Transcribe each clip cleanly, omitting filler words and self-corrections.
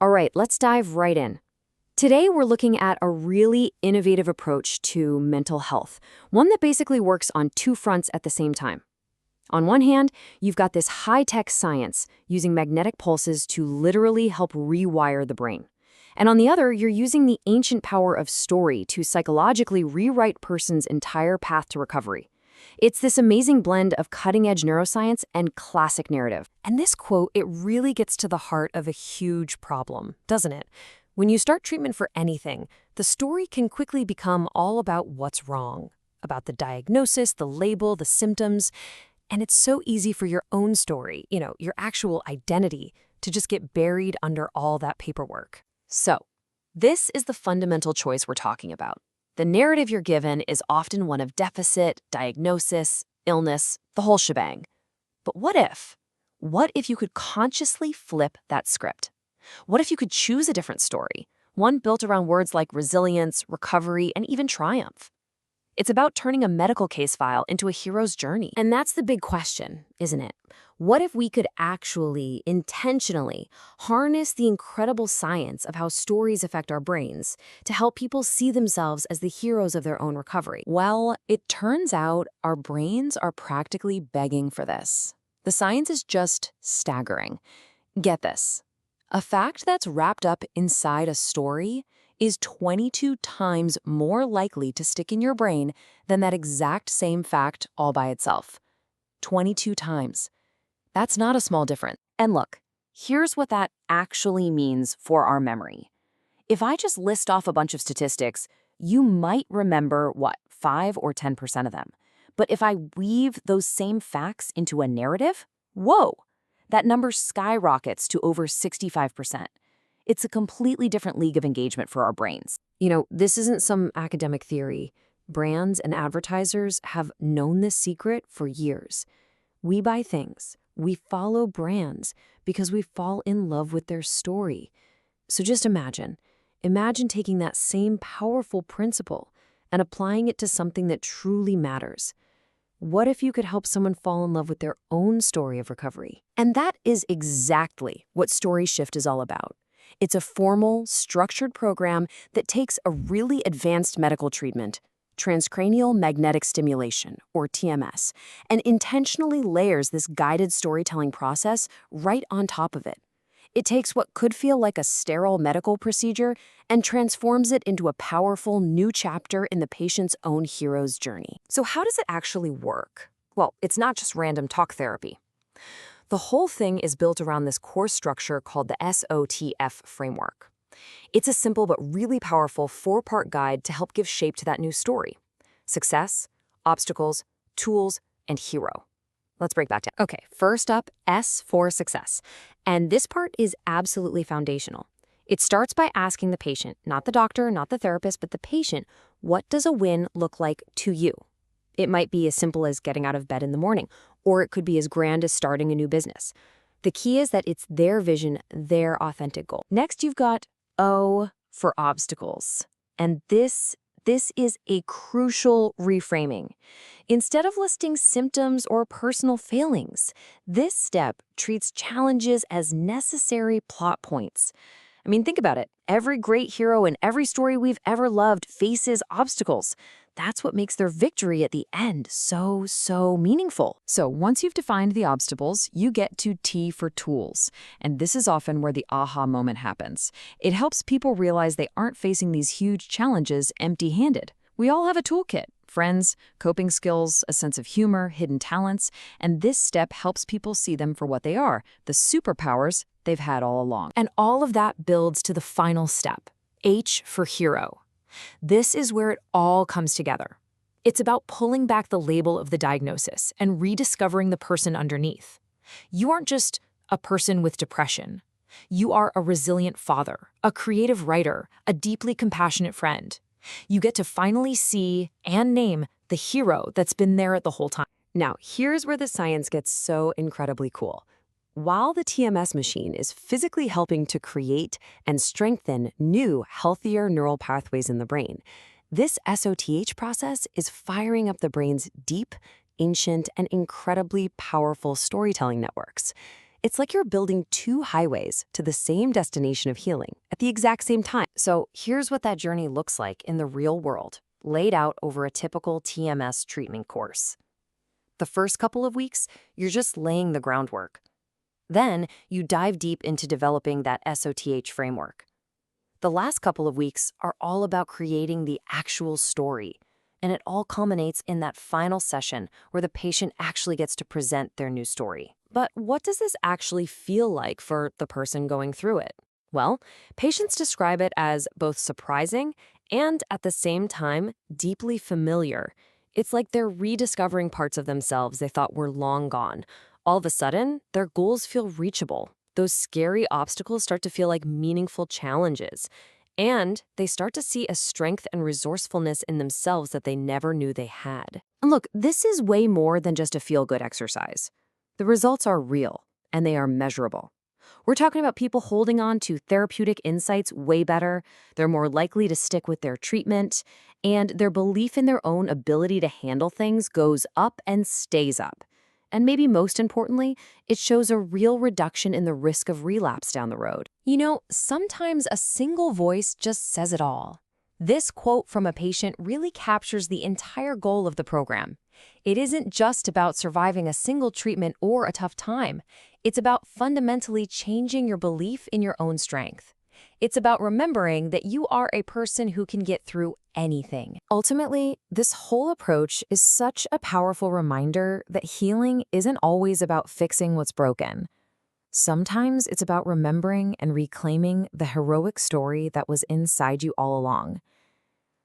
All right, let's dive right in. Today, we're looking at a really innovative approach to mental health, one that basically works on two fronts at the same time. On one hand, you've got this high-tech science using magnetic pulses to literally help rewire the brain. And on the other, you're using the ancient power of story to psychologically rewrite person's entire path to recovery. It's this amazing blend of cutting-edge neuroscience and classic narrative. And this quote, it really gets to the heart of a huge problem, doesn't it? When you start treatment for anything, the story can quickly become all about what's wrong, about the diagnosis, the label, the symptoms, and it's so easy for your own story, your actual identity, to just get buried under all that paperwork. So, this is the fundamental choice we're talking about. The narrative you're given is often one of deficit, diagnosis, illness, the whole shebang. But what if? What if you could consciously flip that script? What if you could choose a different story, one built around words like resilience, recovery, and even triumph? It's about turning a medical case file into a hero's journey. And that's the big question, isn't it? What if we could actually, intentionally, harness the incredible science of how stories affect our brains to help people see themselves as the heroes of their own recovery? Well, it turns out our brains are practically begging for this. The science is just staggering. Get this. A fact that's wrapped up inside a story is 22 times more likely to stick in your brain than that exact same fact all by itself. 22 times. That's not a small difference. And look, here's what that actually means for our memory. If I just list off a bunch of statistics, you might remember, 5 or 10% of them. But if I weave those same facts into a narrative, whoa, that number skyrockets to over 65%. It's a completely different league of engagement for our brains. This isn't some academic theory. Brands and advertisers have known this secret for years. We buy things. We follow brands because we fall in love with their story. So just imagine taking that same powerful principle and applying it to something that truly matters. What if you could help someone fall in love with their own story of recovery? And that is exactly what StorySHIFT is all about. It's a formal, structured program that takes a really advanced medical treatment, transcranial magnetic stimulation, or TMS, and intentionally layers this guided storytelling process right on top of it. It takes what could feel like a sterile medical procedure and transforms it into a powerful new chapter in the patient's own hero's journey. So how does it actually work? Well, it's not just random talk therapy. The whole thing is built around this core structure called the SOTF framework. It's a simple but really powerful 4-part guide to help give shape to that new story. Success, obstacles, tools, and hero. Let's break that down. Okay, first up, S for success. And this part is absolutely foundational. It starts by asking the patient, not the doctor, not the therapist, but the patient, what does a win look like to you? It might be as simple as getting out of bed in the morning, or it could be as grand as starting a new business. The key is that it's their vision, their authentic goal. Next, you've got O for obstacles. And this is a crucial reframing. Instead of listing symptoms or personal failings, this step treats challenges as necessary plot points. I mean, think about it. Every great hero in every story we've ever loved faces obstacles. That's what makes their victory at the end so meaningful. So once you've defined the obstacles, you get to T for tools. And this is often where the aha moment happens. It helps people realize they aren't facing these huge challenges empty-handed. We all have a toolkit. Friends, coping skills, a sense of humor, hidden talents, and this step helps people see them for what they are, the superpowers they've had all along. And all of that builds to the final step, H for hero. This is where it all comes together. It's about pulling back the label of the diagnosis and rediscovering the person underneath. You aren't just a person with depression. You are a resilient father, a creative writer, a deeply compassionate friend. You get to finally see and name the hero that's been there the whole time. Now, here's where the science gets so incredibly cool. While the TMS machine is physically helping to create and strengthen new, healthier neural pathways in the brain, this SOTH process is firing up the brain's deep, ancient, and incredibly powerful storytelling networks. It's like you're building two highways to the same destination of healing at the exact same time. So here's what that journey looks like in the real world, laid out over a typical TMS treatment course. The first couple of weeks, you're just laying the groundwork. Then you dive deep into developing that SOTH framework. The last couple of weeks are all about creating the actual story, and it all culminates in that final session where the patient actually gets to present their new story. But what does this actually feel like for the person going through it? Well, patients describe it as both surprising and, at the same time, deeply familiar. It's like they're rediscovering parts of themselves they thought were long gone. All of a sudden, their goals feel reachable. Those scary obstacles start to feel like meaningful challenges. And they start to see a strength and resourcefulness in themselves that they never knew they had. And look, this is way more than just a feel-good exercise. The results are real, and they are measurable. We're talking about people holding on to therapeutic insights way better, they're more likely to stick with their treatment, and their belief in their own ability to handle things goes up and stays up. And maybe most importantly, it shows a real reduction in the risk of relapse down the road. You know, sometimes a single voice just says it all. This quote from a patient really captures the entire goal of the program. It isn't just about surviving a single treatment or a tough time. It's about fundamentally changing your belief in your own strength. It's about remembering that you are a person who can get through anything. Ultimately, this whole approach is such a powerful reminder that healing isn't always about fixing what's broken. Sometimes it's about remembering and reclaiming the heroic story that was inside you all along.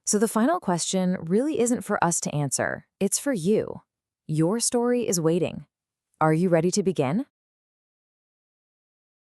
So the final question really isn't for us to answer. It's for you. Your story is waiting. Are you ready to begin?